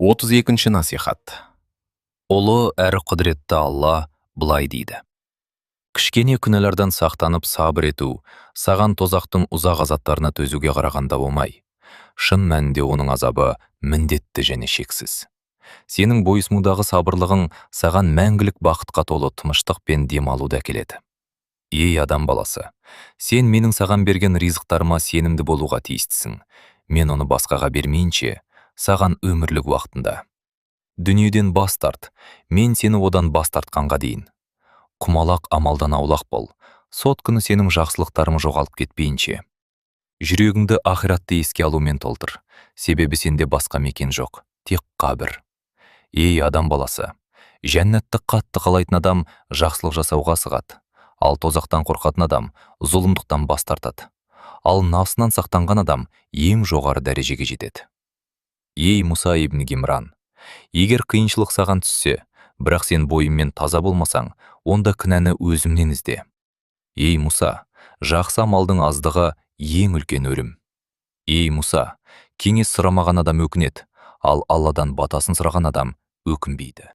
32-ші насихат. Ұлы әрі құдіретті Алла былай дейді. Кішкене күнәлардан сақтанып сабыр ету, саған тозақтың ұзақ азаптарына төзуге қарағанда болмай. Шын мәнінде оның азабы міндетті және шексіз. Сенің бойсмудағы сабырлығың саған мәңгілік бақытқа толы тыныштық пен демалуды әкеледі. Ей адам баласы, сен менің саған берген ризықтарыма сенімді болуға тиістісің. Мен оны басқаға бермейінше, саған өмірлік уақытында. Дүниеден бас тарт, мен сені одан бас тартқанға дейін. Құмалақ амалдан аулақ бол, сот күні сенің жақсылықтарың жоғалып кетпейінше. Жүрегіңді ақиратты еске алумен толтыр, себебі сенде басқа мекен жоқ, тек қабір. Ей адам баласы, жәннатты қатты қалайтын адам жақсылық жасауға асығады, ал тозақтан қорқатын адам зұлымдықтан бас тартады. Ал нафсынан сақтанған адам ең жоғары дәрежеге жетеді. Ей Мұса ибн Гимран, егер қиыншылық саған түссе, бірақ сен бойыңмен таза болмасаң, онда кінәні өзімнен ізде. Ей Мұса, жақсы амалдың аздығы ең үлкен өлім. Ей Мұса, кеңес сұрамаған адам өкінеді, ал Алладан батасын сұраған адам өкінбейді.